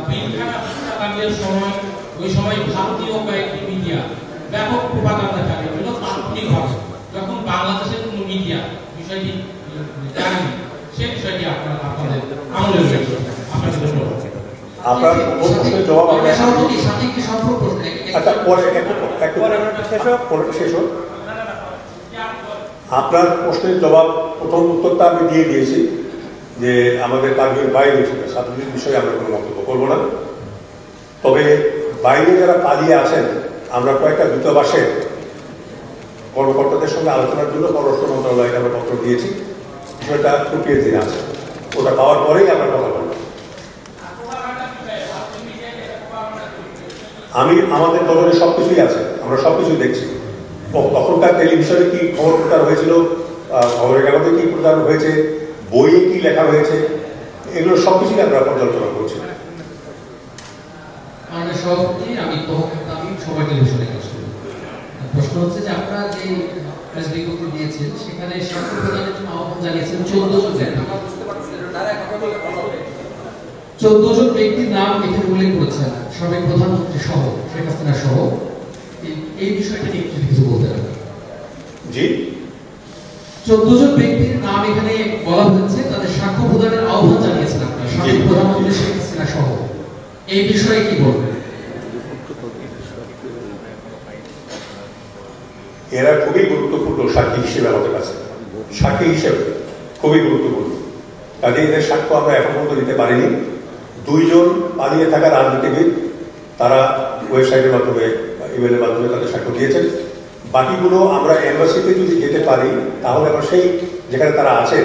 পিলখানা হত্যাকাণ্ডের সময় ওই সময় ভারতীয় কয়েকটি মিডিয়া ব্যাপক প্রোপাগান্ডা চালিয়েছিল তাৎক্ষণিকভাবে, যখন বাংলাদেশের কোনো মিডিয়া বিষয়টি জানেনি, সেই বিষয়টি আপনাদের আমলে রয়েছে। আপনাকে ধন্যবাদ। আপনার প্রশ্নের জবাব আপনার প্রশ্নের জবাব প্রথম উত্তরটা আমি দিয়ে দিয়েছি যে আমাদের কার্যের বাইরে ছাত্রদের বিষয়ে আমরা কোনো মন্তব্য করবো না। তবে বাইরে যারা পালিয়ে আছেন, আমরা কয়েকটা দূতাবাসের কর্মকর্তাদের সঙ্গে আলোচনার জন্য পররাষ্ট্র মন্ত্রণালয়কে আমরা পত্র দিয়েছি, বিষয়টা খুঁটিয়ে দিয়ে আছে, ওটা পাওয়ার পরেই আমরা কথা বলবো। আমাদের নজরে সবকিছুই আছে, আমরা সবকিছুই দেখছি। তখনকার টেলিভিশনে কি খবর প্রচার হয়েছিল, খবরের কাগজে কি প্রচার হয়েছে, বইয়ে কি লেখা হয়েছে, এগুলো সবকিছুই আমরা পর্যালোচনা করছি। প্রশ্ন হচ্ছে যে আপনারা যে প্রেস বিজ্ঞপ্তি দিয়েছেন সেখানে স্বাক্ষর প্রদানের জন্য আহ্বান জানিয়েছেন 14 জন ব্যক্তির নাম এখানে উল্লেখ করেছেন, সাবেক প্রধানমন্ত্রী সহ, শেখ হাসিনা সহ। এই বিষয়টা নিয়ে কিছু বলতে হবে। জি, 14 জন ব্যক্তির নাম এখানে বলা হয়েছে, তাদের সাক্ষ্য প্রদানের আহ্বান জানিয়েছেন আপনারা, সাবেক প্রধানমন্ত্রী শেখ হাসিনা সহ। এই বিষয়ে কি বলবেন? এরা খুবই গুরুত্বপূর্ণ সাক্ষী হিসেবে আমাদের কাছে, সাক্ষী হিসেবে খুবই গুরুত্বপূর্ণ। কাজে এদের সাক্ষ্য আমরা এখন পর্যন্ত দিতে পারিনি। 2 জন পালিয়ে থাকা রাজনীতিবিদ তারা ওয়েবসাইটের মাধ্যমে ইমেলের মাধ্যমে তাদের সাক্ষ্য দিয়েছেন। বাকিগুলো আমরা এম্বাসিতে যদি যেতে পারি তাহলে আমরা সেই যেখানে তারা আছে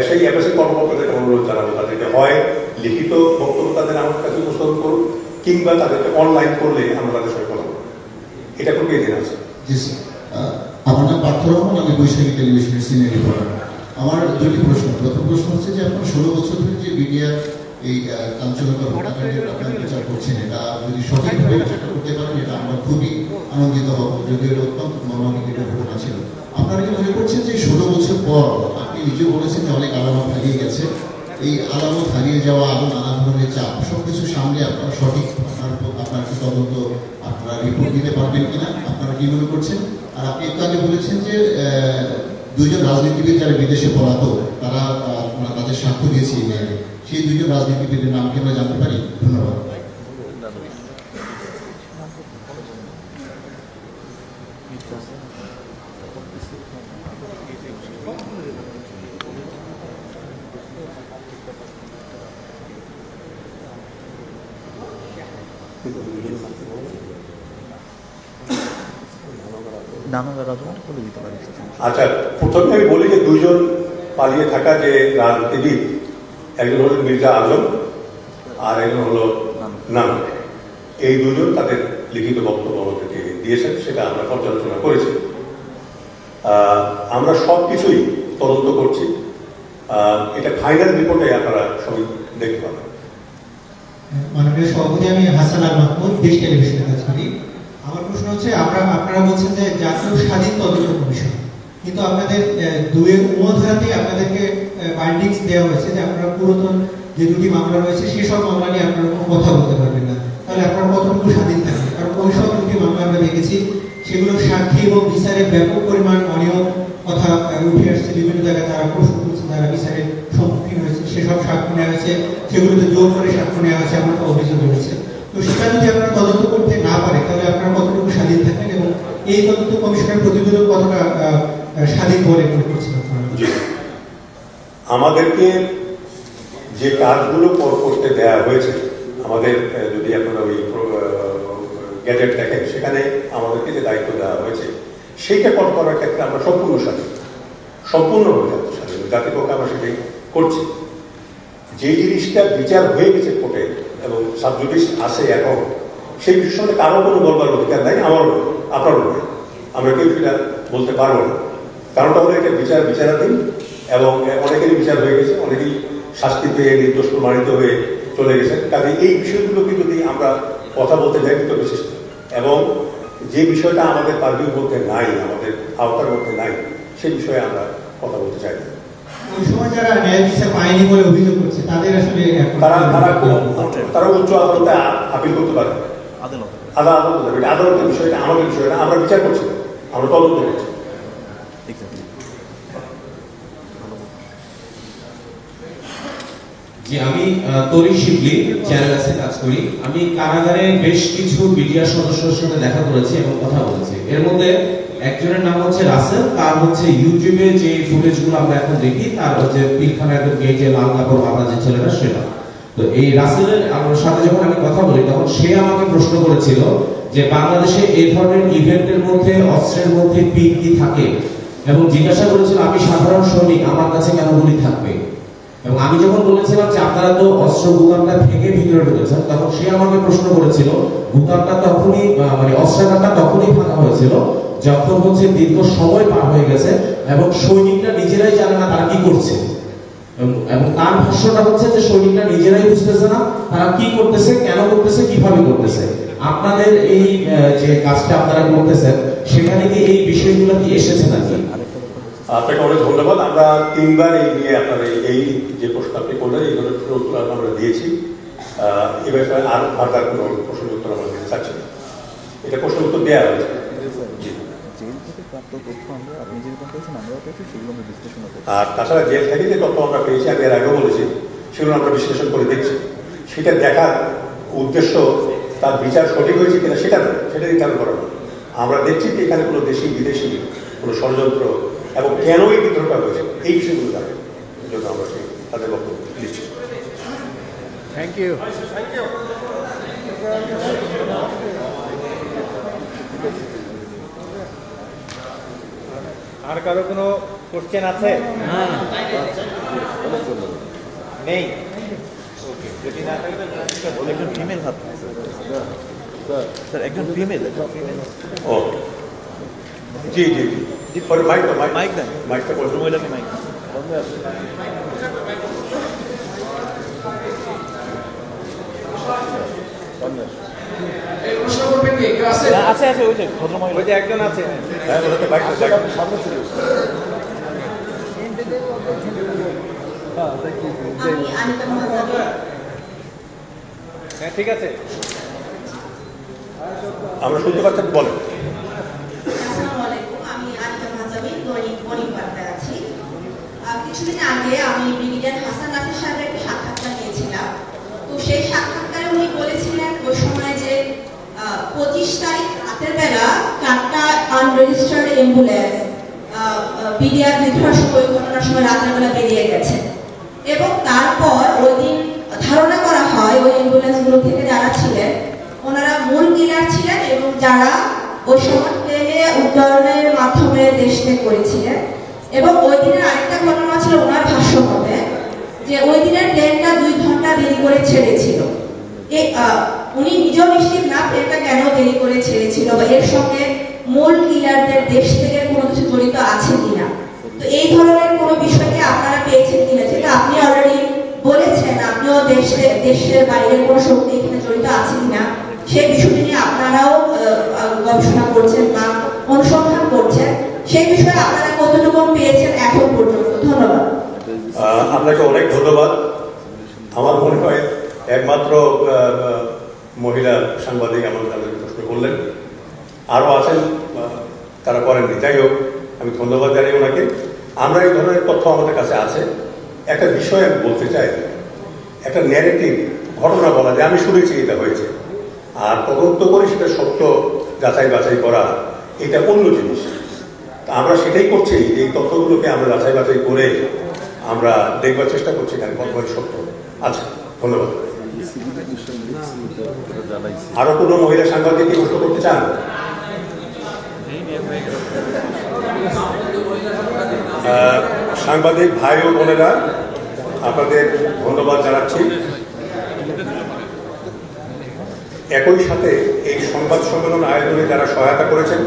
সেই এম্বাসির কর্মকর্তাদেরকে অনুরোধ জানাবো তাদেরকে হয় লিখিত বক্তব্য তাদের আমার কাছে উপস্থাপন করুন, কিংবা তাদেরকে অনলাইন করলে আমরা তাদের সঙ্গে কথা বলবো। এটা খুবই দিন আছে। জি স্যার, আমার নাম পার্থ রহমান, আমি বৈশাখী টেলিভিশনের সিনিয়র রিপোর্টার। আমার 2টি প্রশ্ন। প্রথম প্রশ্ন হচ্ছে যে আপনার 16 বছর ধরে যে মিডিয়া এই কাঞ্চনজঙ্ঘা হত্যাকাণ্ডের আপনার বিচার করছেন, এটা যদি সঠিকভাবে বিচারটা করতে পারেন এটা আমরা খুবই আনন্দিত হব, যদিও এটা অত্যন্ত মর্মান্তিক একটা ঘটনা ছিল। আপনারা কি মনে করছেন যে 16 বছর পর, আপনি নিজেও বলেছেন যে অনেক আলামত হারিয়ে গেছে, এই আলামত হারিয়ে যাওয়া আরো নানা ধরনের চাপ সবকিছু সামনে আপনারা সঠিক আপনার কি তদন্ত আপনারা রিপোর্ট দিতে পারবেন কিনা, আপনারা কি মনে করছেন? আর আপনি একটু আগে বলেছেন যে 2 জন রাজনীতিবিদ যারা বিদেশে পলাতক তারা তাদের সাক্ষ্য দিয়েছে ইমেইলে, সেই 2 জন রাজনীতিবিদের নাম কি আমরা জানতে পারি? ধন্যবাদ। আচ্ছা, প্রথমে আমি বলি যে 2 জন পালিয়ে থাকা যে রাজনীতিবিদ, একজন হলেন মির্জা আজম আর একজন হলো নাম, এই 2 জন তাদের লিখিত বক্তব্য আমাদেরকে দিয়েছেন, সেটা আমরা পর্যালোচনা করেছি। আমরা সব কিছুই তদন্ত করছি, এটা ফাইনাল রিপোর্টে আপনারা সবাই দেখতে পাবেন। মাননীয় সভাপতি, আমি হাসান আল মাহমুদ, দেশ টেলিভিশনে কাজ করি। আমার প্রশ্ন হচ্ছে, আপনারা বলছেন যে জাতীয় স্বাধীন তদন্ত কমিশন, কিন্তু আপনাদের 2-এর অনুধারাতেই আপনাদেরকে বাইন্ডিংস দেওয়া হয়েছে যে আপনারা পুরাতন যে 2টি মামলা রয়েছে সেসব মামলা নিয়ে আপনারা কোনো কথা বলতে পারবেন না। তাহলে আপনারা কতটুকু স্বাধীন থাকবে? কারণ ওই সব 2টি মামলা আমরা দেখেছি, সেগুলো সাক্ষী এবং বিচারের ব্যাপক পরিমাণ অনিয়ম কথা উঠে আসছে। বিভিন্ন জায়গায় তারা প্রশ্ন করছে, যারা বিচারের সম্মুখীন হয়েছে সেসব সাক্ষ্য নেওয়া হয়েছে, সেগুলোতে জোর করে সাক্ষ্য নেওয়া হয়েছে, এমন অভিযোগ রয়েছে। তো সেটা যদি আপনারা তদন্ত করতে না পারে তাহলে আপনারা কতটুকু স্বাধীন থাকেন এবং এই তদন্ত কমিশনের প্রতিবেদন কতটা স্বাধীন বলে মনে করছেন আপনারা? আমাদেরকে যে কাজগুলো করতে দেওয়া হয়েছে, আমাদের যদি আপনারা ওই গ্যাজেট দেখেন, সেখানে আমাদেরকে যে দায়িত্ব দেওয়া হয়েছে সেইটা করার ক্ষেত্রে আমরা সম্পূর্ণ স্বাধীন, সম্পূর্ণভাবে স্বাধীন। জাতির পক্ষে আমরা সেটাই করছি। যে জিনিসটা বিচার হয়ে গেছে কোর্টে এবং সাবজুডিস আছে এখন, সেই বিষয়ের সঙ্গে কারো কোনো বলবার অধিকার নাই, আমারও আপনারও নয়, আমরা কেউ সেটা বলতে পারবো না। কারণটা হলো এটা বিচারাধীন এবং অনেকেরই বিচার হয়ে গেছে, অনেকেই শাস্তি পেয়ে নির্দোষ প্রমাণিত হয়ে চলে গেছেন। কাজে এই বিষয়গুলোকে যদি আমরা কথা বলতে যাই তো বিশেষ, এবং যে বিষয়টা আমাদের পারভিউর মধ্যে নাই, আমাদের আওতার মধ্যে নাই, সেই বিষয়ে আমরা কথা বলতে চাই না। ওই সময় যারা ন্যায় বিচার পায়নি বলে অভিযোগ করছে তাদের আসলে তারা উচ্চ আদালতে আপিল করতে পারে, আদালত যাবে, এটা আদালতের বিষয়টা, আমাদের বিষয়টা আমরা বিচার করছি, আমরা তদন্ত করছি। যে আমি তরিক শিবলি চ্যানেল আছে কাজ করি। আমি কারাগারে বেশ কিছু মিডিয়া সদস্যের সঙ্গে দেখা করেছি এবং কথা বলেছি। এর মধ্যে একজনের নাম হচ্ছে রাসেল, তার হচ্ছে ইউটিউবে যে ফুটেজগুলো আমরা এখন দেখি, তার হচ্ছে পিলখানার গেটে লাল কাপড় বাঁধা যে ছেলেটা, সেটা। তো এই রাসেলের সাথে যখন আমি কথা বলি তখন সে আমাকে প্রশ্ন করেছিল যে বাংলাদেশে এই ধরনের ইভেন্টের মধ্যে অস্ত্রের মধ্যে পিন কি থাকে, এবং জিজ্ঞাসা করেছিল আমি সাধারণ সৈনিক, আমার কাছে কেন গুলি থাকবে। এবং আমি যখন বলেছিলাম যে আপনারা তো অস্ত্র গুদামটা ভেঙে ভিতরে ঢুকেছেন, তখন সে আমাকে প্রশ্ন করেছিল গুদামটা তখনই মানে অস্ত্রাগারটা তখনই ভাঙা হয়েছিল যখন হচ্ছে দীর্ঘ সময় পার হয়ে গেছে এবং সৈনিকরা নিজেরাই জানে না তারা কি করছে। এবং তার ভাষ্যটা হচ্ছে যে সৈনিকরা নিজেরাই বুঝতেছে না তারা কি করতেছে, কেন করতেছে, কিভাবে করতেছে। আপনাদের এই যে কাজটা আপনারা করতেছেন সেখানে কি এই বিষয়গুলো কি এসেছে নাকি? আপনাকে অনেক ধন্যবাদ। আমরা 3বার এই নিয়ে আপনার এই যে প্রশ্ন আপনি করলেন এইগুলোর উত্তর আমরা দিয়েছি। এ ব্যাপারে আর ফার্দার কোনো প্রশ্নের উত্তর আমরা দিতে চাচ্ছি না, এটা প্রশ্নের উত্তর দেওয়া হয়েছে। আর তাছাড়া জেল থেকে যে তথ্য আমরা পেয়েছি, আমি এর আগেও বলেছি, সেগুলো আমরা বিশ্লেষণ করে দেখছি। সেটা দেখার উদ্দেশ্য তার বিচার সঠিক হয়েছে কিনা সেটা নয়, সেটা নির্ধারণ করা নয়, আমরা দেখছি যে এখানে কোনো দেশি বিদেশি কোনো ষড়যন্ত্র এবং কেন এই বিদ্রোহটা হয়েছে এই বিষয়গুলো জানেন, এই জন্য আমরা সেই তাদের বক্তব্য দিচ্ছি। Thank you. আর কারো কোনো কোশ্চেন আছে? নেই? যদি না থাকে একজন ফিমেল হাত স্যার, একজন ফিমেল। ও জি জি জি জি, পরে মাইক দেন, মাইকটা বলুন। মহিলাকে মাইক প্রশ্ন করবেন কি কেউ আছে? আছে আছে, ওই যে ভদ্রমহিলা, ওই যে একজন আছে। হ্যাঁ, ওটাতে মাইকটা সামনে ছিল। হ্যাঁ ঠিক আছে, আমরা শুনতে পাচ্ছেন, বলেন। কিছুদিন আগে আমি ব্রিগেডিয়ার হাসান নাসির সাহেবের একটা সাক্ষাৎকার নিয়েছিলাম। তো সেই সাক্ষাৎকারে উনি বলেছিলেন ওই সময় যে 25 তারিখ রাতের বেলা 4টা আনরেজিস্টার্ড অ্যাম্বুলেন্স বিডিআর বিদ্রোহ পরিকল্পনার সময় রাতের বেলা বেরিয়ে গেছে এবং তারপর ওই দিন ধারণা করা হয় ওই অ্যাম্বুলেন্সগুলো থেকে যারা ছিলেন ওনারা মূল কিলার ছিলেন এবং যারা ওই সময় প্লেনে উড্ডয়নের মাধ্যমে দেশ ত্যাগ করেছিলেন। এবং ওই দিনের আরেকটা ঘটনা ছিল ওনার ভাষ্য মতে যে ওই দিনের প্লেনটা 2 ঘন্টা দেরি করে ছেড়েছিল। উনি নিজেও নিশ্চিত না প্লেনটা কেন দেরি করে ছেড়েছিল বা এর সঙ্গে মূল কিলারদের দেশ থেকে কোনো কিছু জড়িত আছে কিনা। তো এই ধরনের কোনো বিষয়কে আপনারা পেয়েছেন কিনা, যেটা আপনি অলরেডি বলেছেন আপনিও দেশের বাইরের কোনো শক্তি এখানে জড়িত আছে কিনা সেই বিষয়টি নিয়ে আপনারাও গবেষণা করছেন বা অনুসন্ধান করছেন, সেই বিষয়ে আপনারা কতটুকু পেয়েছেন এখন পর্যন্ত? ধন্যবাদ। আপনাকে অনেক ধন্যবাদ। আমার মনে হয় একমাত্র মহিলা সাংবাদিক আমাদের তাদের প্রশ্ন করলেন, আরও আছেন তারা করেননি। যাই হোক, আমি ধন্যবাদ জানাই ওনাকে। আমরা এই ধরনের তথ্য আমাদের কাছে আছে। একটা বিষয় আমি বলতে চাই, একটা ন্যারেটিভ ঘটনা বলা যে আমি শুনেছি এটা হয়েছে, আর তদন্ত করে সেটা সত্য যাচাই বাছাই করা এটা অন্য জিনিস। আমরা সেটাই করছি, এই তথ্যগুলোকে আমরা যাচাই বাছাই করে আমরা দেখবার চেষ্টা করছি এখানে কতখানি সত্য আছে। ধন্যবাদ। আরো কোনো মহিলা সাংবাদিক কি প্রশ্ন করতে চান? সাংবাদিক ভাই ও বোনেরা, আপনাদের ধন্যবাদ জানাচ্ছি। একই সাথে এই সংবাদ সম্মেলন আয়োজনে যারা সহায়তা করেছেন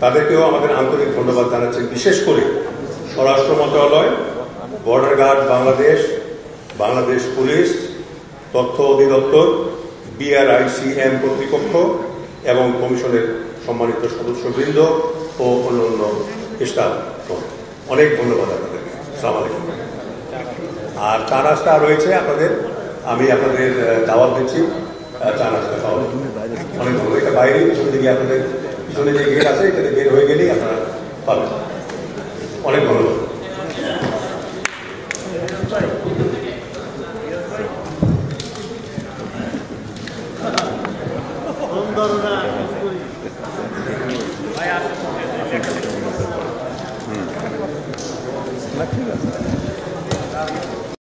তাদেরকেও আমাদের আন্তরিক ধন্যবাদ জানাচ্ছি। বিশেষ করে স্বরাষ্ট্র মন্ত্রণালয়, border guard Bangladesh, Bangladesh police, তথ্য অধিদপ্তর, BRICM কর্তৃপক্ষ এবং কমিশনের সম্মানিত সদস্যবৃন্দ ও অন্যান্য স্টাফ। অনেক ধন্যবাদ আপনাদের। আসসালামু আলাইকুম। আর চা নাস্তা রয়েছে আপনাদের, আমি আপনাদের দাওয়াত দিচ্ছি চা নাস্তা খাওয়া। অনেক ধন্যবাদ। এটা বাইরে পিছন দিকে আপনাদের পিছনে যে গেট আছে এটাতে বের হয়ে গেলেই আপনারা পাবেন। অনেক ধন্যবাদ।